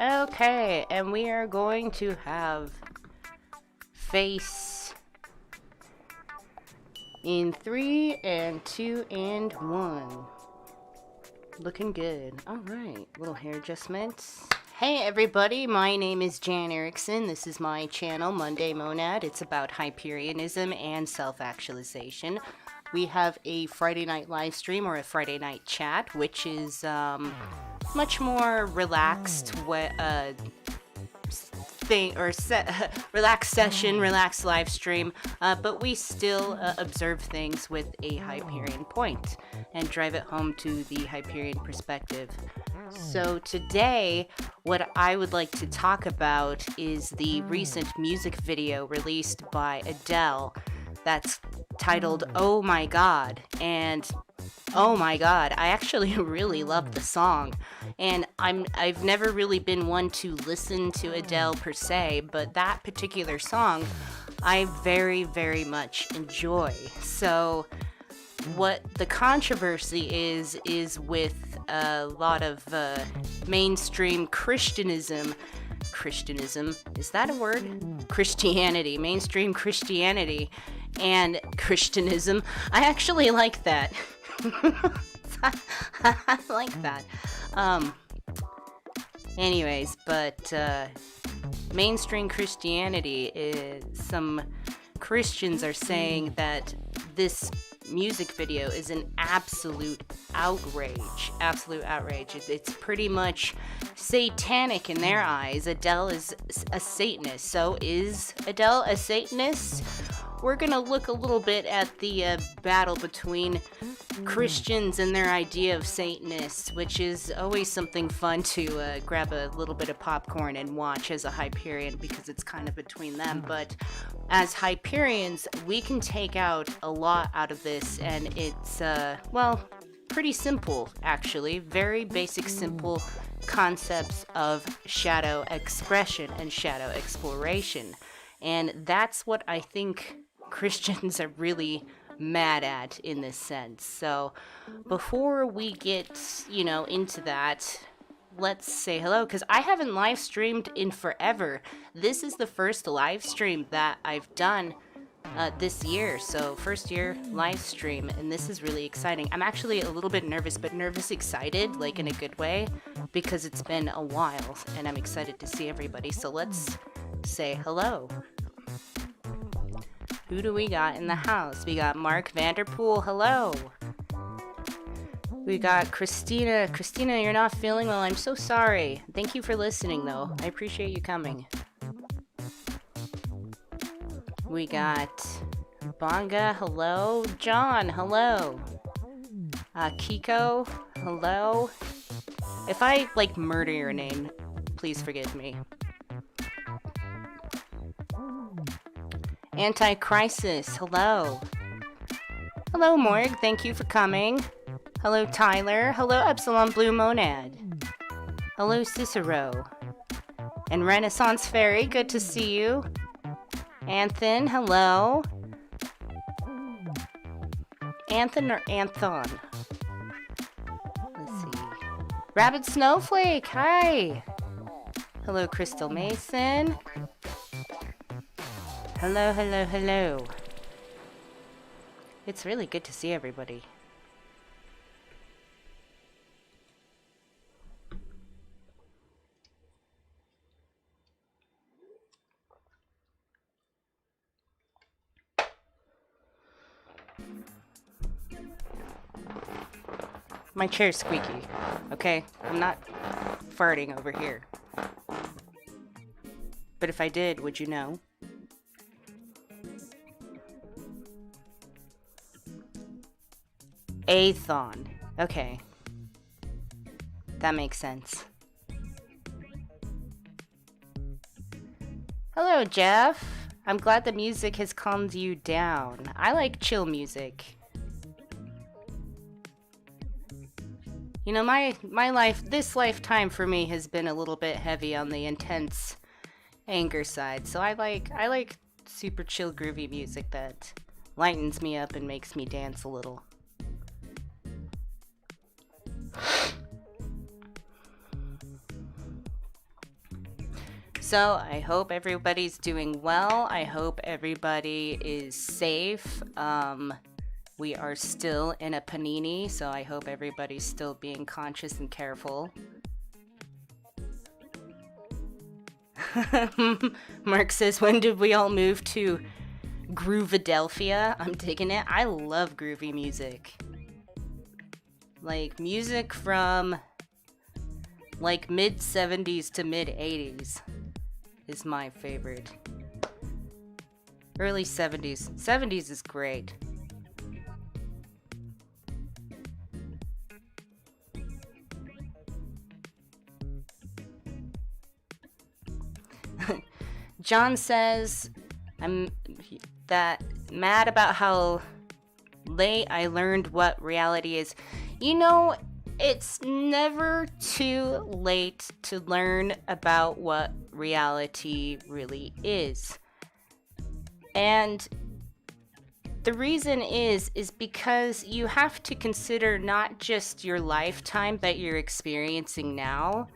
Okay, and we are going to have face in 3 and 2 and 1. Looking good. Alright, little hair adjustments. Hey everybody, my name is Jan Erickson. This is my channel, Monday Monad. It's about hyperianism and self-actualization. We have a Friday night live stream or a Friday night chat, which is much more relaxed thing or relaxed session, relaxed live stream, but we still observe things with a Hyperion point and drive it home to the Hyperion perspective. So today, what I would like to talk about is the recent music video released by Adele that's titled "Oh My God," and oh my god, I actually really love the song. And I've never really been one to listen to Adele per se, but that particular song I very, very much enjoy. So what the controversy is with a lot of mainstream Christianism, is that a word? Christianity, mainstream Christianity, and Christianism. I actually like that. I like that. Anyways, but mainstream Christianity is, some Christians are saying that this music video is an absolute outrage. It's pretty much satanic in their eyes. Adele is a Satanist. So is Adele a Satanist? We're gonna look a little bit at the battle between Christians and their idea of Satanists, which is always something fun to grab a little bit of popcorn and watch as a Hyperion, because it's kind of between them. But as Hyperions, we can take out a lot out of this, and it's, well, pretty simple, actually. Very basic, simple concepts of shadow expression and shadow exploration. And that's what I think Christians are really mad at in this sense. So before we get, into that, let's say hello, because I haven't live streamed in forever. This is the first live stream that I've done this year, so first year live stream, and this is really exciting. I'm actually a little bit nervous, but nervous excited, like in a good way, because it's been a while and I'm excited to see everybody. So let's say hello. Who do we got in the house? We got Mark Vanderpool. Hello. We got Christina. Christina, you're not feeling well. I'm so sorry. Thank you for listening, though. I appreciate you coming. We got Bonga. Hello. John. Hello. Kiko. Hello. If I, murder your name, please forgive me. Anti-Crisis, hello. Hello, Morg, thank you for coming. Hello, Tyler. Hello, Epsilon Blue Monad. Hello, Cicero. And Renaissance Fairy, good to see you. Anthin, hello. Anthin or Anthon? Let's see. Rabbit Snowflake, hi. Hello, Crystal Mason. Hello, hello, hello. It's really good to see everybody. My chair's squeaky, okay? I'm not farting over here. But if I did, would you know? Athon. Okay. That makes sense. Hello, Jeff. I'm glad the music has calmed you down. I like chill music. You know, my life, this lifetime for me has been a little bit heavy on the intense anger side. So I like super chill groovy music that lightens me up and makes me dance a little. So I hope everybody's doing well. I hope everybody is safe. We are still in a panini, so I hope everybody's still being conscious and careful. Mark says, when did we all move to Groovadelphia? I'm digging it. I love groovy music. Like music from like mid 70s to mid 80s is my favorite. Early 70s. 70s is great. John says, I'm mad about how late I learned what reality is. You know, it's never too late to learn about what reality really is. And the reason is because you have to consider not just your lifetime that you're experiencing now,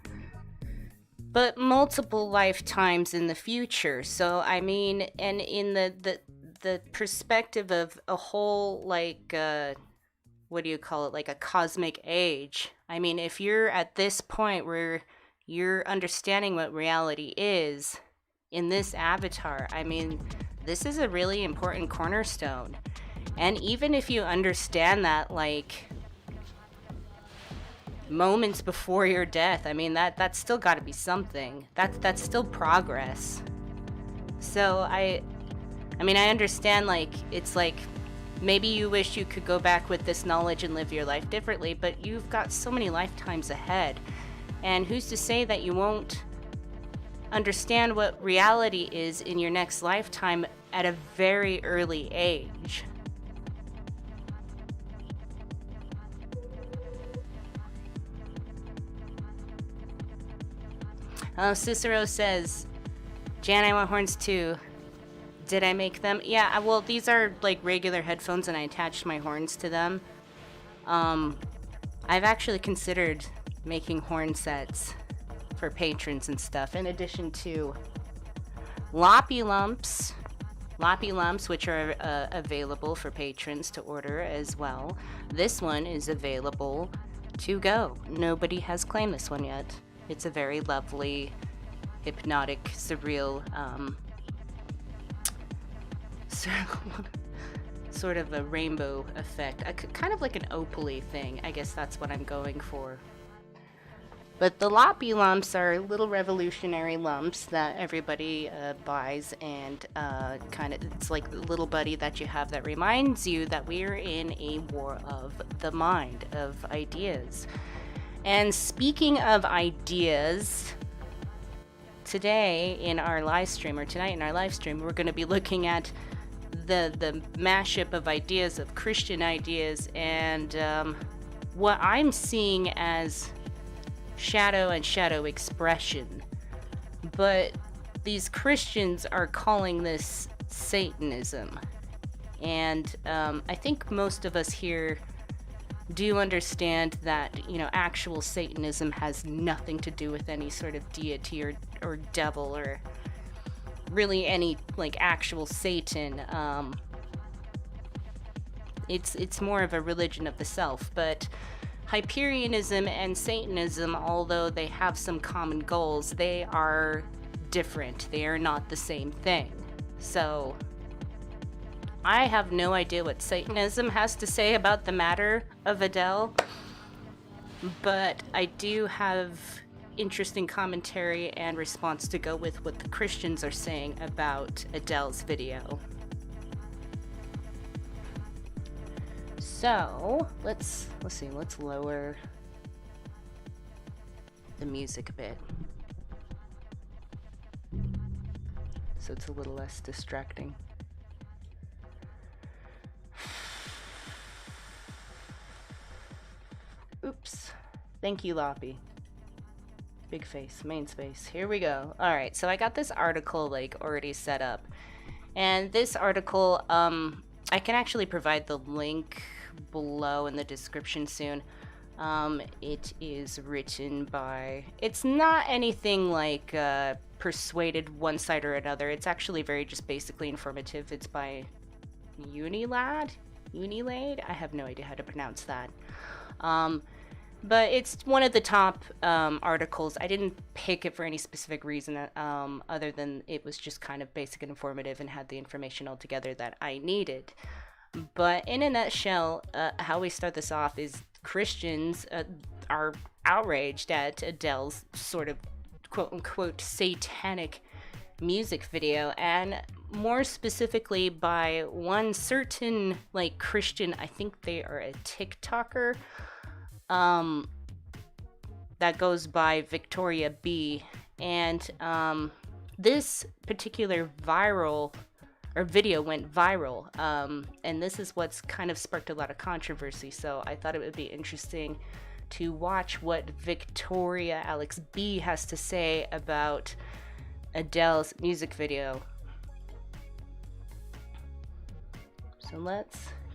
but multiple lifetimes in the future. So, I mean, and in the perspective of a whole, like, what do you call it? Like a cosmic age. I mean, if you're at this point where you're understanding what reality is in this avatar, I mean, this is a really important cornerstone. And even if you understand that, like, moments before your death, I mean, that's still got to be something. That's still progress. So I mean, I understand, like, it's like maybe you wish you could go back with this knowledge and live your life differently, but you've got so many lifetimes ahead. And who's to say that you won't understand what reality is in your next lifetime at a very early age? Cicero says, Jan, I want horns too. Did I make them? Yeah, well, these are like regular headphones and I attached my horns to them. I've actually considered making horn sets for patrons and stuff, in addition to loppy lumps, which are available for patrons to order as well. This one is available to go. Nobody has claimed this one yet. It's a very lovely, hypnotic, surreal, sort of a rainbow effect. Kind of like an opaly thing. I guess that's what I'm going for. But the loppy lumps are little revolutionary lumps that everybody buys, and kind of, it's like the little buddy that you have that reminds you that we're in a war of the mind, of ideas. And speaking of ideas, tonight in our live stream, we're going to be looking at the mashup of ideas, of Christian ideas, and what I'm seeing as shadow and shadow expression. But these Christians are calling this Satanism. And I think most of us here do understand that, you know, actual Satanism has nothing to do with any sort of deity or devil or really any, like, actual Satan. It's more of a religion of the self. But hyperianism and Satanism, although they have some common goals, they are different. They are not the same thing. So I have no idea what Satanism has to say about the matter of Adele, but I do have interesting commentary and response to go with what the Christians are saying about Adele's video. So let's see, let's lower the music a bit so it's a little less distracting. Oops. Thank you, Loppy. Big face, main space. Here we go. All right, so I got this article like already set up. And this article, I can actually provide the link below in the description soon. It is written by. It's not anything like persuaded one side or another. It's actually very just basically informative. It's by Unilade. I have no idea how to pronounce that. But it's one of the top articles. I didn't pick it for any specific reason other than it was just kind of basic and informative and had the information all together that I needed. But in a nutshell, how we start this off is Christians are outraged at Adele's sort of quote-unquote satanic music video, and more specifically by one certain like Christian, I think they are a TikToker, that goes by Victoria B. And this particular video went viral, and this is what's kind of sparked a lot of controversy. So I thought it would be interesting to watch what Victoria Alex B has to say about Adele's music video. So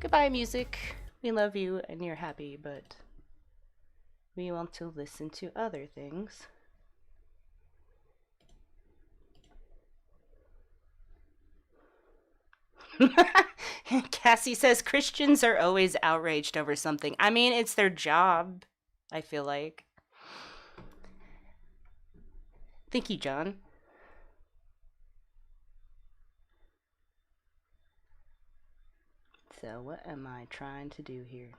goodbye music. We love you and you're happy, but we want to listen to other things. Cassie says Christians are always outraged over something. I mean, it's their job, I feel like. Thank you, John. So, what am I trying to do here?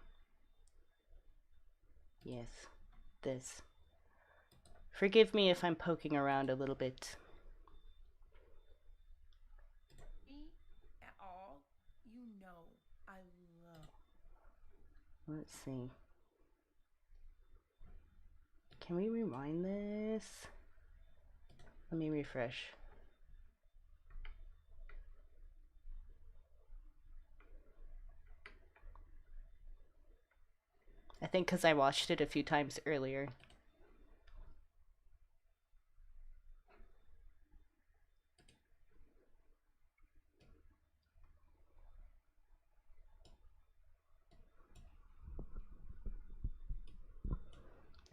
Yes, this. Forgive me if I'm poking around a little bit. At all, you know, I love. Let's see. Can we rewind this? Let me refresh. I think because I watched it a few times earlier.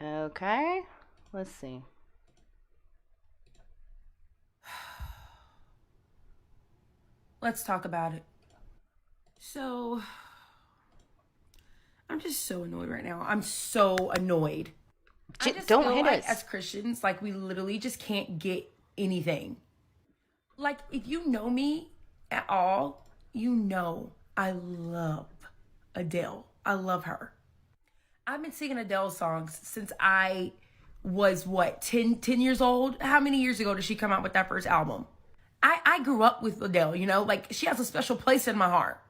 Okay, let's see. Let's talk about it. So, I'm just so annoyed right now. I'm so annoyed. I just don't feel hit like us. as Christians, like we literally just can't get anything. Like if you know me at all, you know I love Adele. I love her. I've been singing Adele songs since I was 10 years old. How many years ago did she come out with that first album? I grew up with Adele, you know, like she has a special place in my heart.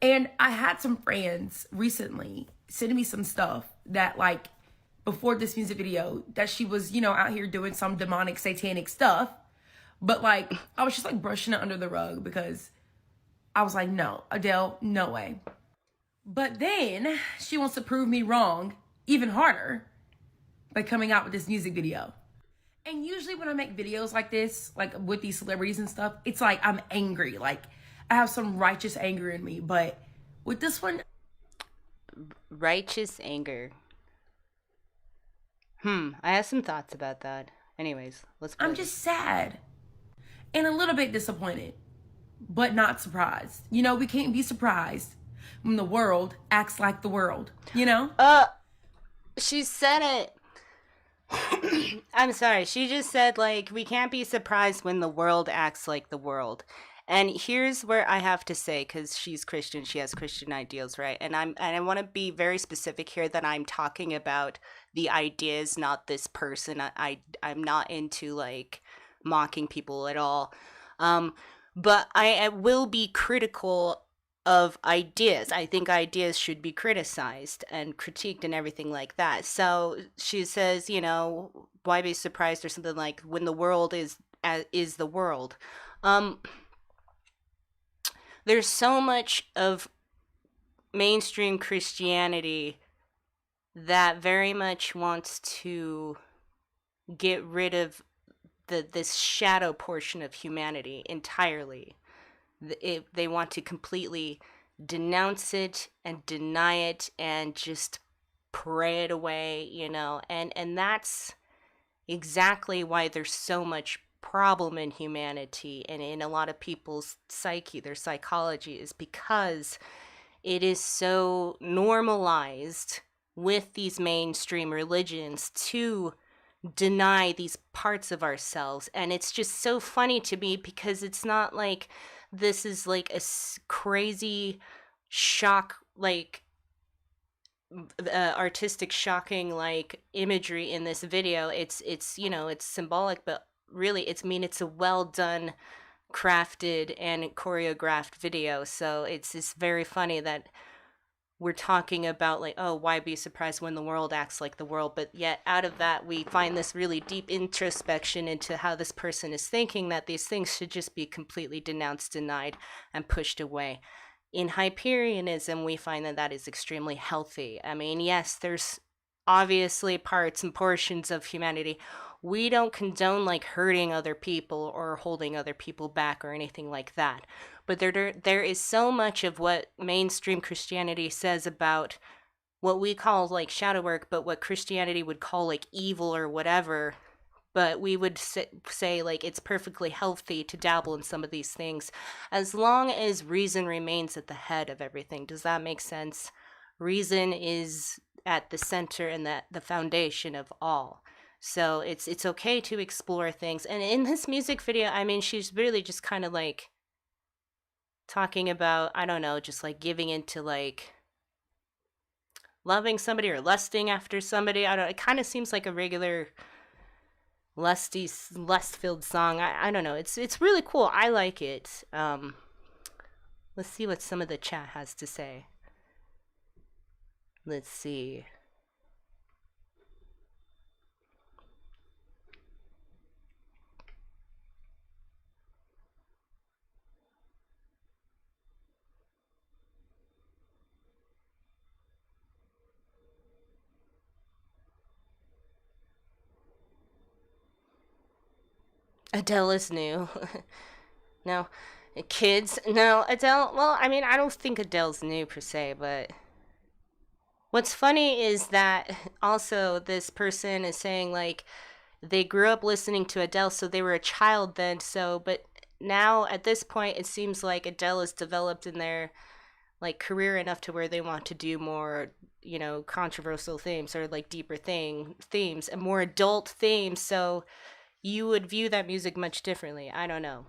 And I had some friends recently sending me some stuff that like before this music video that she was, you know, out here doing some demonic satanic stuff. But like I was just like brushing it under the rug because I was like, no, Adele, no way. But then she wants to prove me wrong even harder by coming out with this music video. And usually when I make videos like this, like with these celebrities and stuff, it's like I'm angry. Like I have some righteous anger in me. But with this one... Righteous anger. I have some thoughts about that. Anyways, let's play. I'm just sad. And a little bit disappointed. But not surprised. You know, we can't be surprised when the world acts like the world. You know? She said it. I'm sorry. She just said, like, we can't be surprised when the world acts like the world. And here's where I have to say, because she's Christian, she has Christian ideals, right? And I want to be very specific here that I'm talking about the ideas, not this person. I'm not into like mocking people at all. But I will be critical of ideas. I think ideas should be criticized and critiqued and everything like that. So she says, you know, why be surprised or something like when the world is the world. There's so much of mainstream Christianity that very much wants to get rid of this shadow portion of humanity entirely. They want to completely denounce it and deny it and just pray it away, and that's exactly why there's so much problem in humanity and in a lot of people's psyche, their psychology, is because it is so normalized with these mainstream religions to deny these parts of ourselves. And it's just so funny to me because it's not like this is like a crazy shock, like artistic shocking like imagery in this video. It's it's symbolic, but really it's a well done, crafted and choreographed video. So it's very funny that we're talking about like, oh, why be surprised when the world acts like the world, but yet out of that we find this really deep introspection into how this person is thinking, that these things should just be completely denounced, denied and pushed away. In hyperianism, we find that that is extremely healthy. I mean, yes, there's obviously parts and portions of humanity we don't condone, like hurting other people or holding other people back or anything like that. But there is so much of what mainstream Christianity says about what we call like shadow work, but what Christianity would call like evil or whatever. But we would say like it's perfectly healthy to dabble in some of these things as long as reason remains at the head of everything. Does that make sense? Reason is at the center and the foundation of all. So it's okay to explore things. And in this music video, I mean, she's really just kind of like talking about, I don't know, just like giving into like loving somebody or lusting after somebody. I don't, it kind of seems like a regular lust-filled song. I don't know. It's really cool. I like it. Let's see what some of the chat has to say. Let's see. Adele is new. No. Kids? No. Adele, well, I mean, I don't think Adele's new per se, but what's funny is that also this person is saying like they grew up listening to Adele, so they were a child then, so, but now at this point it seems like Adele is developed in their like career enough to where they want to do more, controversial themes or like deeper themes and more adult themes. So you would view that music much differently. I don't know.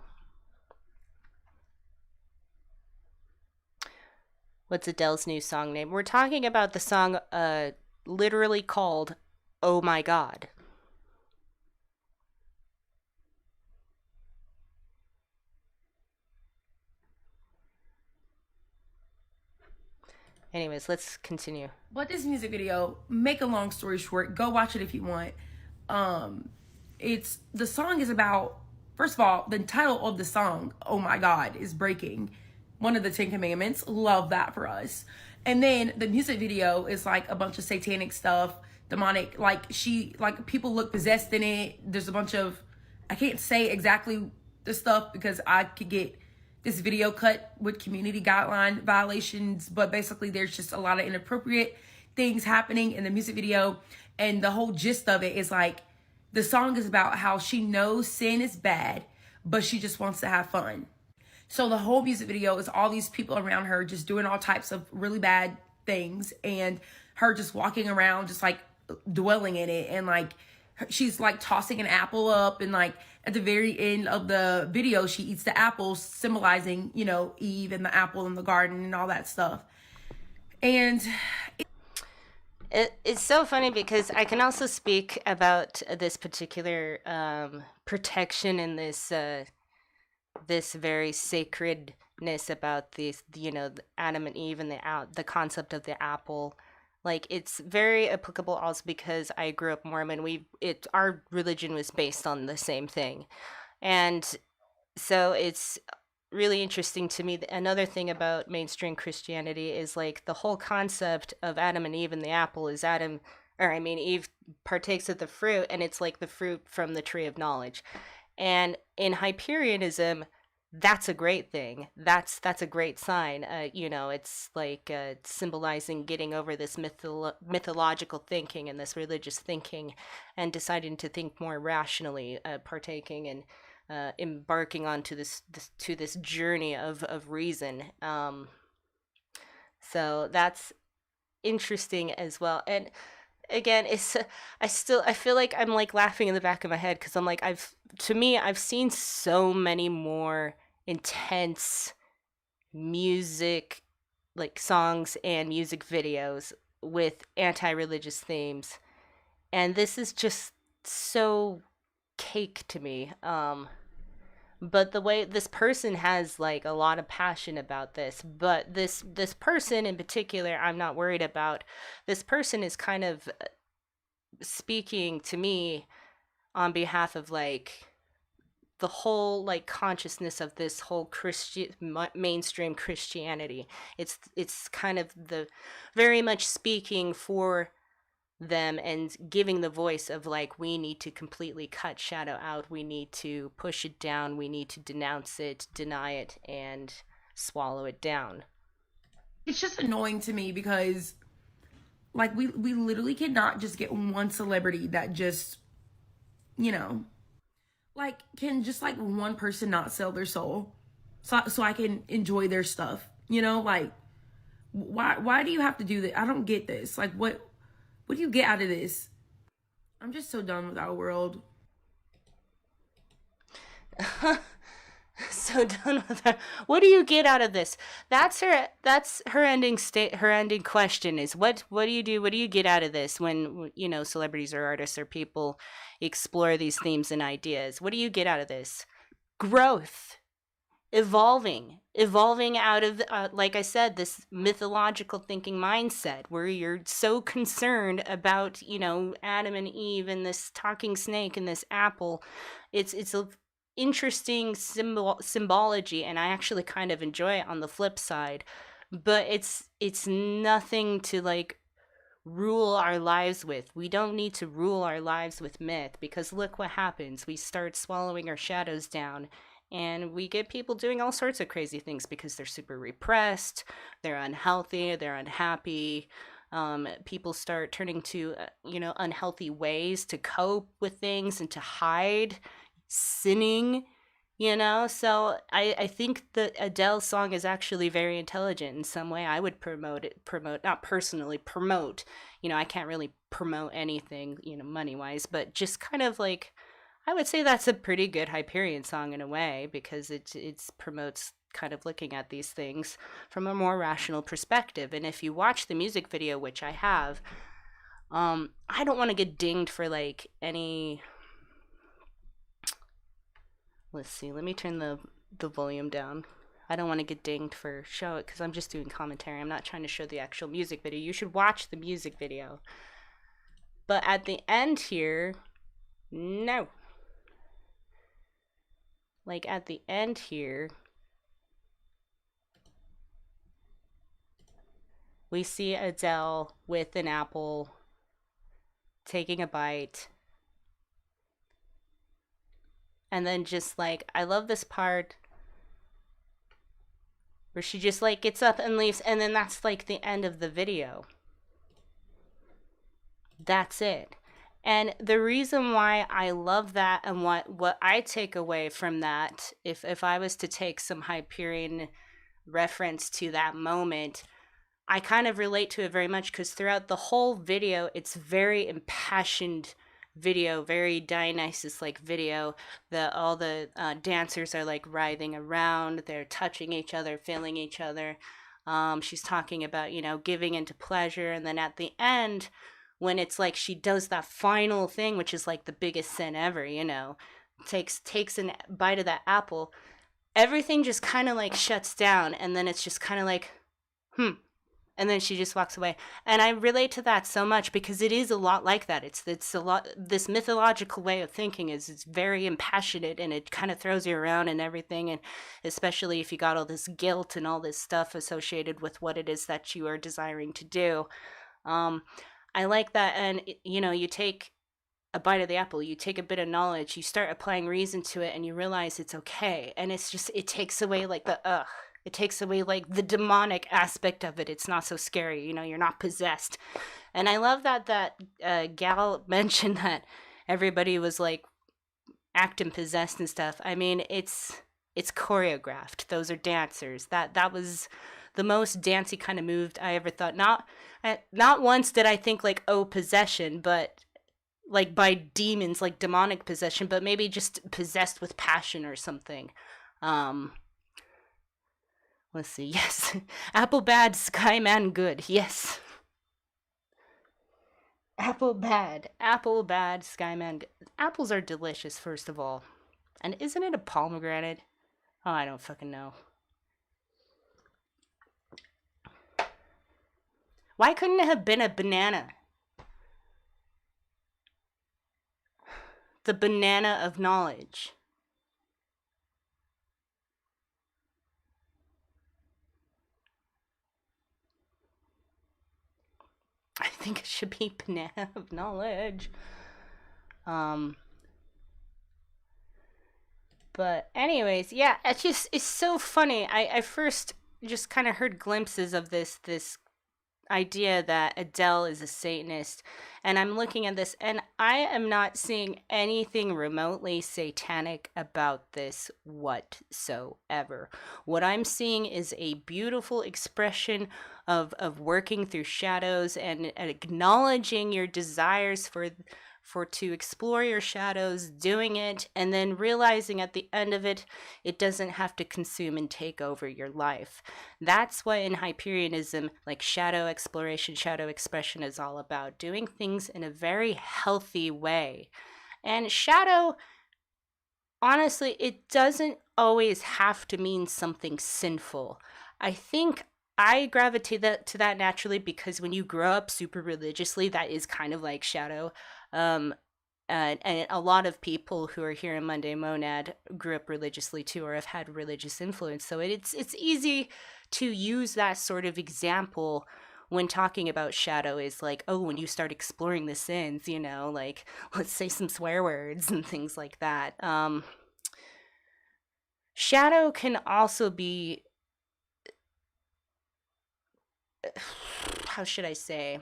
What's Adele's new song name? We're talking about the song literally called Oh My God. Anyways, let's continue. But this music video, make a long story short, go watch it if you want. It's the song is about, first of all, the title of the song, Oh My God, is breaking one of the 10 commandments. Love that for us. And then the music video is like a bunch of satanic stuff, demonic, like people look possessed in it. There's a bunch of, I can't say exactly the stuff because I could get this video cut with community guideline violations, but basically there's just a lot of inappropriate things happening in the music video. And the whole gist of it is like, the song is about how she knows sin is bad, but she just wants to have fun. So the whole music video is all these people around her just doing all types of really bad things, and her just walking around just like dwelling in it. And like she's like tossing an apple up, and like at the very end of the video she eats the apple, symbolizing Eve and the apple in the garden and all that stuff. And it's so funny because I can also speak about this particular protection in this this very sacredness about this, Adam and Eve and the concept of the apple. Like, it's very applicable also because I grew up Mormon. Our religion was based on the same thing. And so it's really interesting to me. Another thing about mainstream Christianity is like the whole concept of Adam and Eve and the apple is Eve partakes of the fruit, and it's like the fruit from the tree of knowledge. And in hyperianism, that's a great thing. That's a great sign. It's like symbolizing getting over this mythological thinking and this religious thinking, and deciding to think more rationally, partaking and embarking onto this journey of reason. So that's interesting as well. And again, I feel like I'm like laughing in the back of my head because I'm like, I've seen so many more intense music, like songs and music videos with anti-religious themes, and this is just so cake to me. But the way this person has like a lot of passion about this, but this person in particular, I'm not worried about. This person is kind of speaking to me on behalf of like the whole like consciousness of this whole mainstream Christianity. It's kind of the very much speaking for them and giving the voice of like, we need to completely cut shadow out, we need to push it down, we need to denounce it, deny it, and swallow it down. It's just annoying to me because like we literally cannot just get one celebrity that just, you know, like can just like one person not sell their soul so I can enjoy their stuff, like why do you have to do that? I don't get this. Like what do you get out of this? I'm just so done with our world. So done with her. What do you get out of this? That's her ending her ending question is, what do you do? What do you get out of this when celebrities or artists or people explore these themes and ideas? What do you get out of this? Growth, evolving out of like I said, this mythological thinking mindset where you're so concerned about Adam and Eve and this talking snake and this apple. It's a interesting symbology, and I actually kind of enjoy it on the flip side, but it's nothing to like rule our lives with. We don't need to rule our lives with myth, because look what happens. We start swallowing our shadows down, and we get people doing all sorts of crazy things because they're super repressed, they're unhealthy, they're unhappy. People start turning to unhealthy ways to cope with things and to hide, sinning, so I think the Adele song is actually very intelligent in some way. I would promote, not personally promote, I can't really promote anything, money wise, but just kind of like, I would say that's a pretty good Hyperion song in a way, because it promotes kind of looking at these things from a more rational perspective. And if you watch the music video, which I have, I don't want to get dinged for like any. Let's see, let me turn the volume down. I don't want to get dinged for show it, because I'm just doing commentary. I'm not trying to show the actual music video. You should watch the music video. But at the end here, no. Like at the end here, we see Adele with an apple, taking a bite. And then just like, I love this part where she just like gets up and leaves, and then that's like the end of the video. That's it. And the reason why I love that, and what I take away from that, if I was to take some Hyperion reference to that moment, I kind of relate to it very much, because throughout the whole video, it's very impassioned video, very Dionysus-like video. All the dancers are like writhing around, they're touching each other, feeling each other. She's talking about, giving into pleasure, and then at the end, when it's like she does that final thing, which is like the biggest sin ever, takes a bite of that apple, everything just kind of like shuts down, and then it's just kind of like, and then she just walks away. And I relate to that so much, because it is a lot like that. It's a lot, this mythological way of thinking it's very impassionate, and it kind of throws you around and everything, and especially if you got all this guilt and all this stuff associated with what it is that you are desiring to do. I like that. And you take a bite of the apple, you take a bit of knowledge, you start applying reason to it, and you realize it's okay. And it's just, it takes away like the it takes away like the demonic aspect of it. It's not so scary, you know, you're not possessed. And I love that gal mentioned that everybody was like acting possessed and stuff. I mean, it's choreographed. Those are dancers. That was the most dancey kind of move I ever thought. Not once did I think like, oh, possession, but like by demons, like demonic possession, but maybe just possessed with passion or something. Let's see. Yes. Apple bad, Skyman good. Yes. Apple bad, Skyman good. Apples are delicious, first of all. And isn't it a pomegranate? Oh, I don't fucking know. Why couldn't it have been a banana? The banana of knowledge. I think it should be banana of knowledge. But anyways, yeah, it's so funny. I first just kind of heard glimpses of this idea that Adele is a Satanist, and I'm looking at this and I am not seeing anything remotely satanic about this whatsoever. What I'm seeing is a beautiful expression of working through shadows and acknowledging your desires for to explore your shadows, doing it, and then realizing at the end of it, it doesn't have to consume and take over your life. That's what in hyperianism, like shadow exploration, shadow expression is all about, doing things in a very healthy way. And shadow, honestly, it doesn't always have to mean something sinful. I think I gravitate to that naturally because when you grow up super religiously, that is kind of like shadow. And a lot of people who are here in Monday Monad grew up religiously too, or have had religious influence. So it's easy to use that sort of example when talking about shadow, is like, oh, when you start exploring the sins, you know, like let's say some swear words and things like that. Shadow can also be, how should I say?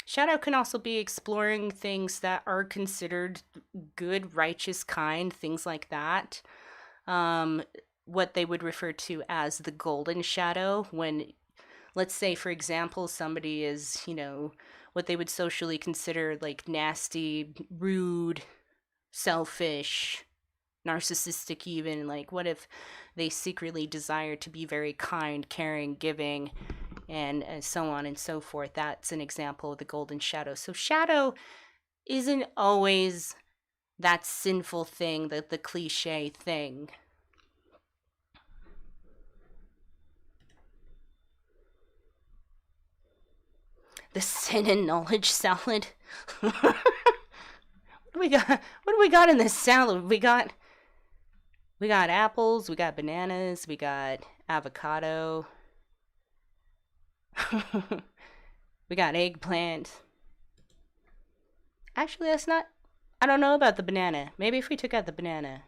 Shadow can also be exploring things that are considered good, righteous, kind, things like that. What they would refer to as the golden shadow. When, let's say, for example, somebody is, you know, what they would socially consider like nasty, rude, selfish, narcissistic even. Like, what if they secretly desire to be very kind, caring, giving, and so on and so forth? That's an example of the golden shadow. So shadow isn't always that sinful thing, the cliche thing. The sin and knowledge salad. What do we got? What do we got in this salad? We got apples, we got bananas, we got avocado. We got eggplant. Actually, that's not, I don't know about the banana. Maybe if we took out the banana.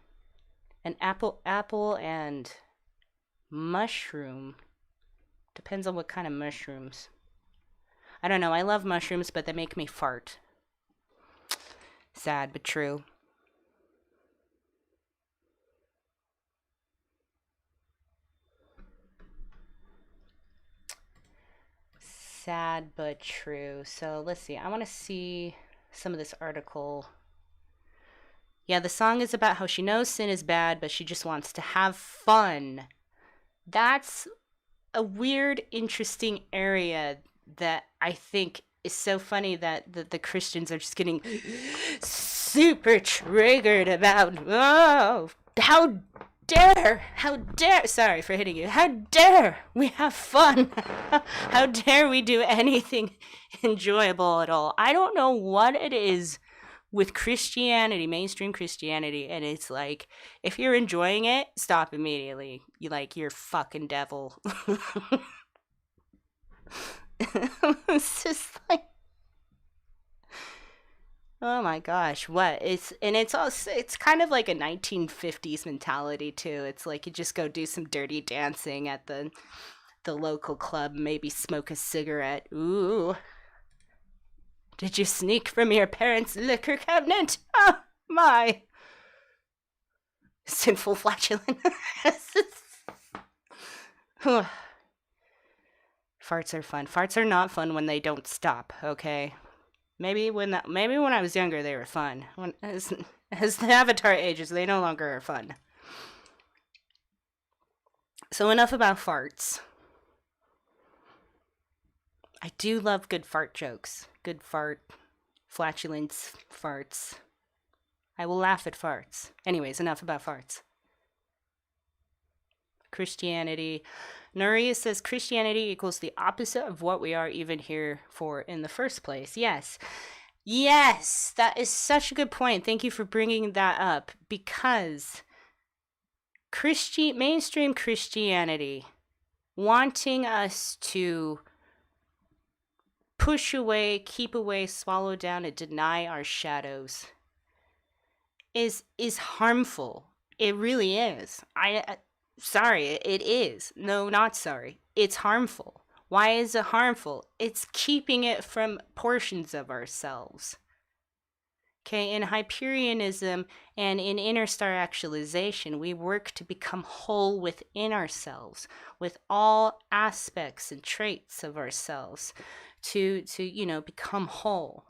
An apple and mushroom. Depends on what kind of mushrooms. I don't know. I love mushrooms, but they make me fart. Sad but true. Sad but true. So let's see. I want to see some of this article. Yeah, the song is about how she knows sin is bad, but she just wants to have fun. That's a weird, interesting area that I think is so funny that the Christians are just getting super triggered about. Oh, how dare, sorry for hitting you, how dare we have fun? How dare we do anything enjoyable at all? I don't know what it is with Christianity, mainstream Christianity, and it's like, if you're enjoying it, stop immediately. You're fucking devil. It's just like, Oh my gosh, what? It's kind of like a 1950s mentality too. It's like you just go do some dirty dancing at the local club, maybe smoke a cigarette. Ooh. Did you sneak from your parents' liquor cabinet? Oh my. Sinful flatulent. Farts are fun. Farts are not fun when they don't stop, okay? Maybe when I was younger they were fun. As the avatar ages, they no longer are fun. So enough about farts. I do love good fart jokes. Good flatulence farts. I will laugh at farts. Anyways, enough about farts. Christianity. Nuria says Christianity equals the opposite of what we are even here for in the first place. Yes. Yes, that is such a good point. Thank you for bringing that up, because mainstream Christianity wanting us to push away, keep away, swallow down, and deny our shadows is harmful. It really is. Sorry, it is. No, not sorry. It's harmful. Why is it harmful? It's keeping it from portions of ourselves. Okay, in hyperianism and in inner star actualization, we work to become whole within ourselves, with all aspects and traits of ourselves, to become whole.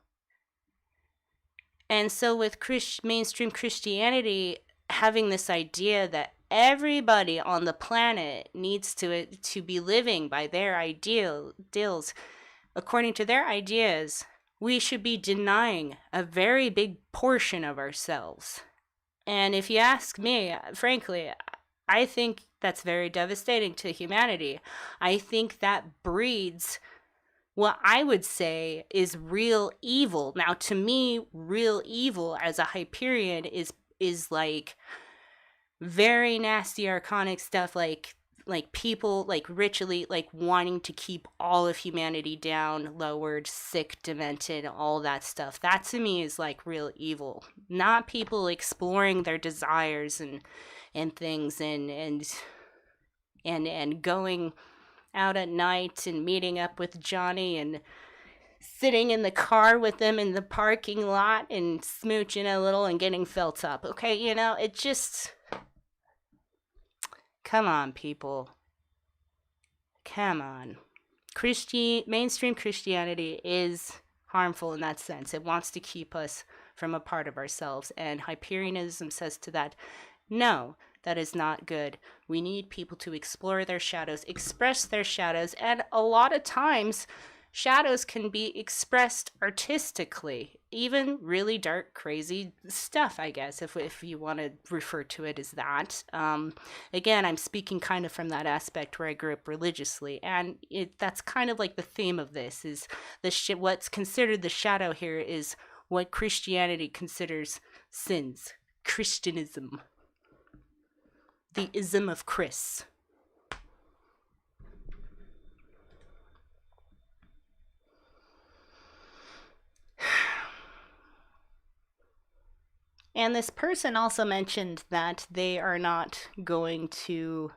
And so with mainstream Christianity having this idea that everybody on the planet needs to be living by their ideals, according to their ideas, we should be denying a very big portion of ourselves. And if you ask me, frankly, I think that's very devastating to humanity. I think that breeds what I would say is real evil. Now, to me, real evil as a Hyperion is like very nasty archonic stuff, like people like ritually like wanting to keep all of humanity down, lowered, sick, demented, all that stuff. That to me is like real evil. Not people exploring their desires and things and going out at night and meeting up with Johnny and sitting in the car with them in the parking lot and smooching a little and getting felt up. Okay, it just... Come on, people. Come on. Mainstream Christianity is harmful in that sense. It wants to keep us from a part of ourselves. And hyperianism says to that, no, that is not good. We need people to explore their shadows, express their shadows. And a lot of times, shadows can be expressed artistically. Even really dark, crazy stuff, I guess, if you want to refer to it as that. Again, I'm speaking kind of from that aspect where I grew up religiously, and that's kind of like the theme of this, is what's considered the shadow here is what Christianity considers sins. Christianism. The ism of Chris. And this person also mentioned that they are not going to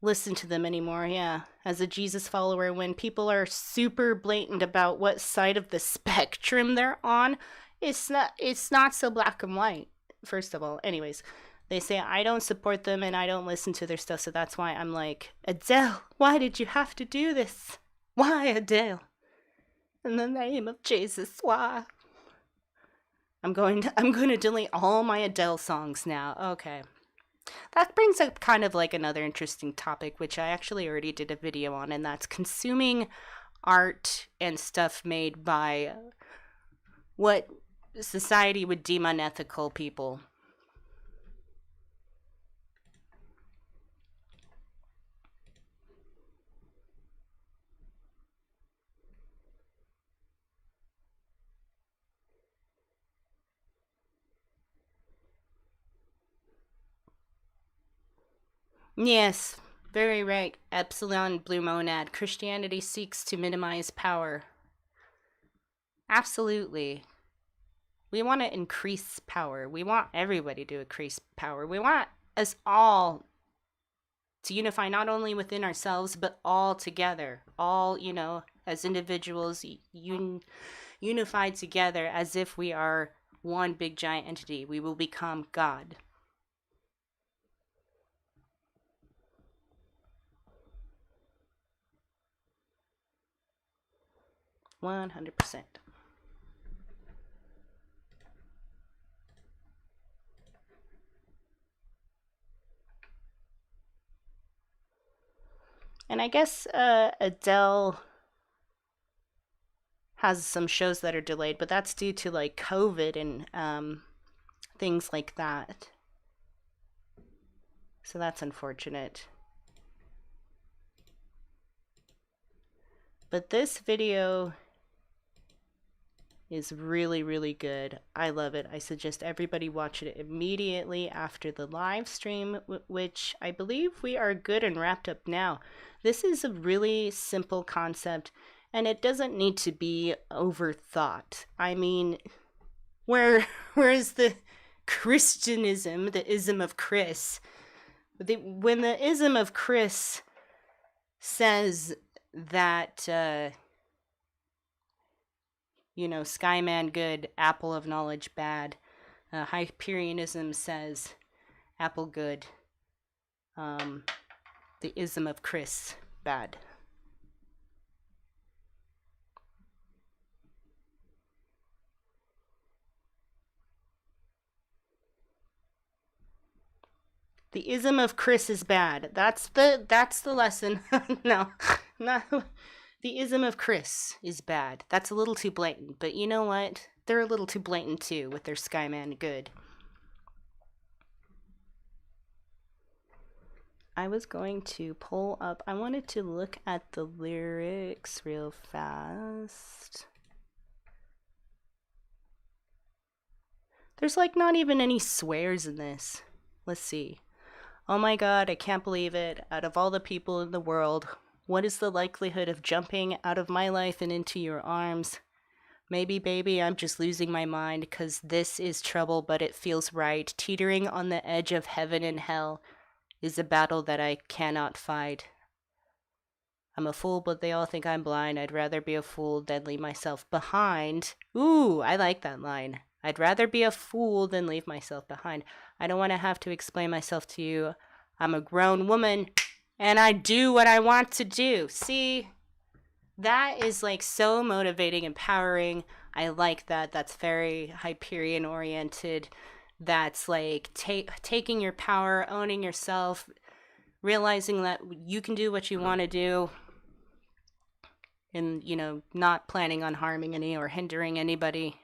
listen to them anymore. Yeah, as a Jesus follower, when people are super blatant about what side of the spectrum they're on, it's not so black and white, first of all. Anyways, they say I don't support them and I don't listen to their stuff, so that's why I'm like, Adele, why did you have to do this? Why, Adele? In the name of Jesus, why? I'm going to delete all my Adele songs now. Okay. That brings up kind of like another interesting topic, which I actually already did a video on, and that's consuming art and stuff made by what society would deem unethical people. Yes, very right. Epsilon Blue Monad. Christianity seeks to minimize power. Absolutely. We want to increase power. We want everybody to increase power. We want us all to unify not only within ourselves, but all together. All, as individuals, unified together as if we are one big giant entity. We will become God. $100. And I guess Adele has some shows that are delayed, but that's due to like COVID and things like that. So that's unfortunate. But this video is really, really good. I love it. I suggest everybody watch it immediately after the live stream, which I believe we are good and wrapped up now. This is a really simple concept, and it doesn't need to be overthought. I mean, where is the Christianism, the ism of Chris? When the ism of Chris says that, Skyman good, apple of knowledge bad. Hyperianism says apple good. The ism of Chris bad. The ism of Chris is bad. That's the lesson. No, not. The ism of Chris is bad. That's a little too blatant, but you know what? They're a little too blatant too with their Skyman good. I was going to pull up, I wanted to look at the lyrics real fast. There's like not even any swears in this. Let's see. Oh my god, I can't believe it. Out of all the people in the world, what is the likelihood of jumping out of my life and into your arms? Maybe, baby, I'm just losing my mind, 'cause this is trouble, but it feels right. Teetering on the edge of heaven and hell is a battle that I cannot fight. I'm a fool, but they all think I'm blind. I'd rather be a fool than leave myself behind. Ooh, I like that line. I'd rather be a fool than leave myself behind. I don't want to have to explain myself to you. I'm a grown woman, and I do what I want to do. See? That is like so motivating, empowering. I like that. That's very Hyperion oriented. That's like taking your power, owning yourself, realizing that you can do what you want to do, and, not planning on harming any or hindering anybody.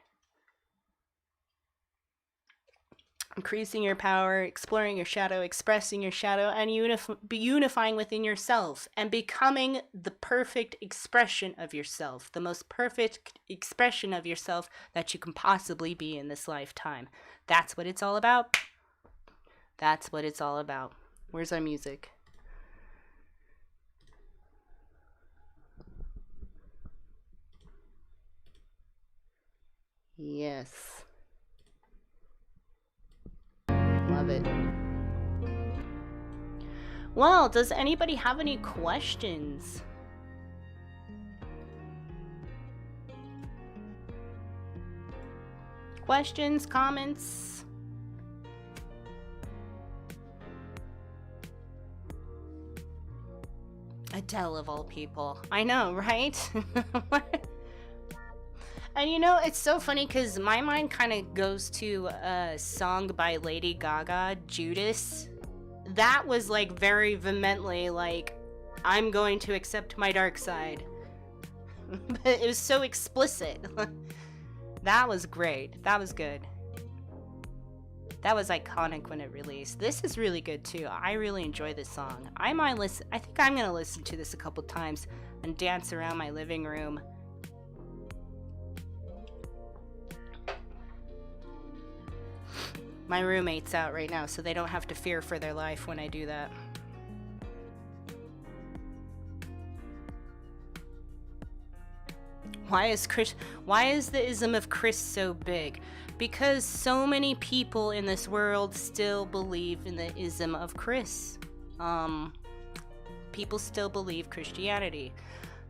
Increasing your power, exploring your shadow, expressing your shadow, and unifying within yourself and becoming the perfect expression of yourself, the most perfect expression of yourself that you can possibly be in this lifetime. That's what it's all about. That's what it's all about. Where's our music? Yes. Love it. Well, does anybody have any questions? Questions, comments? Adele of all people. I know, right? And it's so funny because my mind kind of goes to a song by Lady Gaga, Judas. That was like very vehemently like, I'm going to accept my dark side. But it was so explicit. That was great. That was good. That was iconic when it released. This is really good too. I really enjoy this song. I think I'm going to listen to this a couple times and dance around my living room. My roommate's out right now, so they don't have to fear for their life when I do that. Why is the ism of Chris so big? Because so many people in this world still believe in the ism of Chris. People still believe Christianity.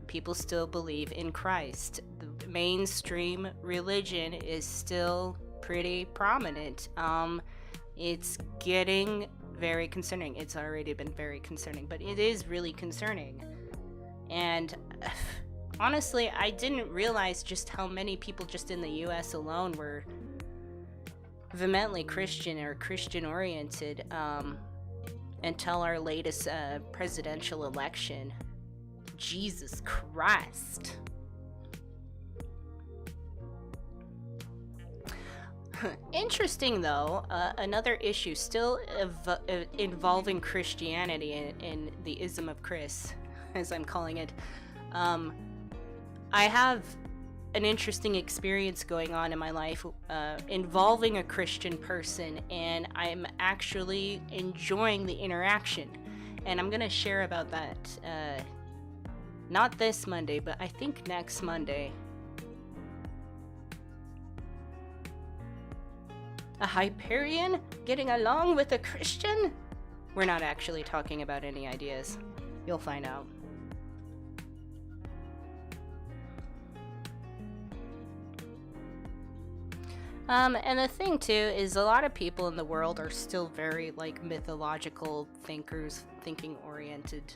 People still believe in Christ. The mainstream religion is still pretty prominent. It's getting very concerning. It's already been very concerning, but it is really concerning. And honestly, I didn't realize just how many people just in the US alone were vehemently Christian or Christian oriented until our latest presidential election. Jesus Christ. Interesting though, another issue still involving Christianity in the ism of Chris, as I'm calling it. I have an interesting experience going on in my life involving a Christian person, and I'm actually enjoying the interaction. And I'm going to share about that not this Monday, but I think next Monday. A Hyperian getting along with a Christian? We're not actually talking about any ideas. You'll find out. And the thing too is a lot of people in the world are still very like mythological thinkers, thinking oriented.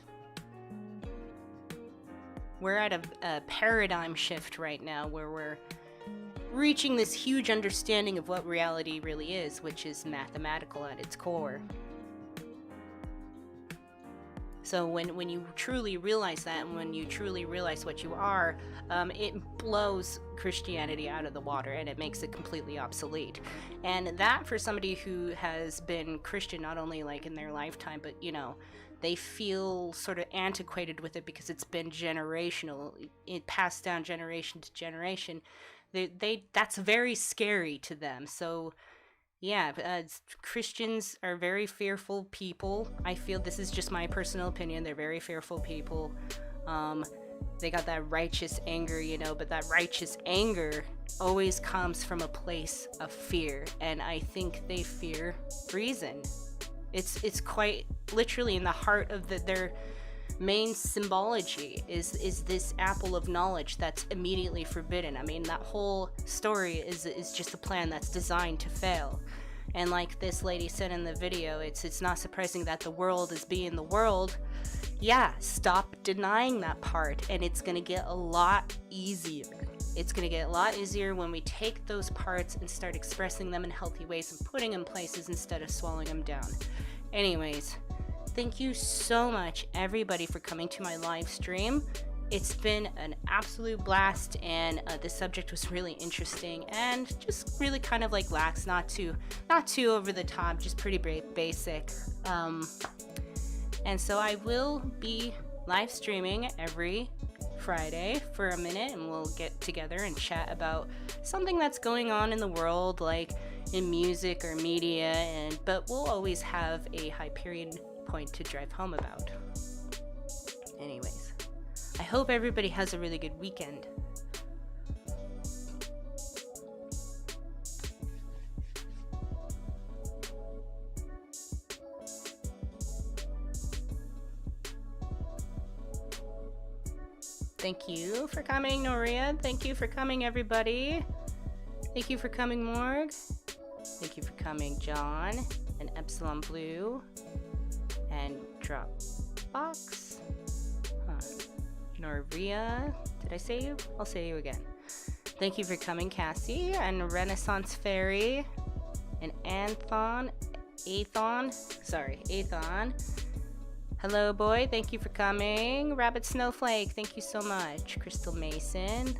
We're at a paradigm shift right now where we're reaching this huge understanding of what reality really is, which is mathematical at its core. So when you truly realize that, and when you truly realize what you are, it blows Christianity out of the water, and it makes it completely obsolete. And that, for somebody who has been Christian not only like in their lifetime, but you know, they feel sort of antiquated with it because it's been generational, it passed down generation to generation. That's very scary to them. So yeah, Christians are very fearful people. I feel, this is just my personal opinion, they're very fearful people. They got that righteous anger, you know, but that righteous anger always comes from a place of fear, and I think they fear reason. It's quite literally in the heart of their main symbology is this apple of knowledge that's immediately forbidden. I mean, that whole story is just a plan that's designed to fail. And like this lady said in the video, it's not surprising that the world is being the world. Yeah, stop denying that part, and it's gonna get a lot easier. It's gonna get a lot easier when we take those parts and start expressing them in healthy ways and putting them in places instead of swallowing them down. Anyways, thank you so much, everybody, for coming to my live stream. It's been an absolute blast, and this subject was really interesting and just really kind of like lax, not too over the top, just pretty basic. And so I will be live streaming every Friday for a minute, and we'll get together and chat about something that's going on in the world, like in music or media, but we'll always have a Hyperian point to drive home about. Anyways, I hope everybody has a really good weekend. Thank you for coming, Noria. Thank you for coming, everybody. Thank you for coming, Morg. Thank you for coming, John and Epsilon Blue and Dropbox. Noria, did I say you? I'll say you again. Thank you for coming, Cassie and Renaissance Fairy and Athon. Hello, boy. Thank you for coming. Rabbit Snowflake, thank you so much. Crystal Mason,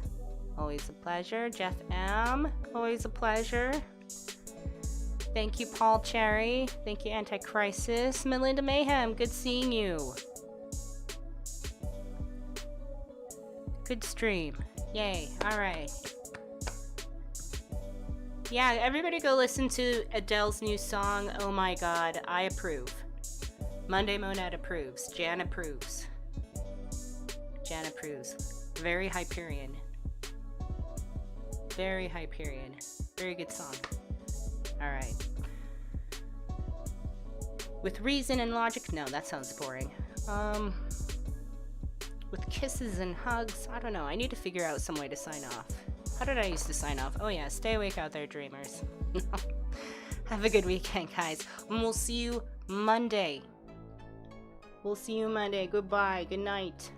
always a pleasure. Jeff M, always a pleasure. Thank you, Paul Cherry. Thank you, Anticrisis. Melinda Mayhem, good seeing you. Good stream. Yay. All right. Yeah, everybody go listen to Adele's new song, Oh My God. I approve. Monday Monad approves. Jan approves. Jan approves. Very Hyperian. Very Hyperion. Very good song. Alright. With reason and logic? No, that sounds boring. With kisses and hugs? I don't know. I need to figure out some way to sign off. How did I used to sign off? Oh yeah, stay awake out there, dreamers. Have a good weekend, guys. And we'll see you Monday. We'll see you Monday. Goodbye. Good night.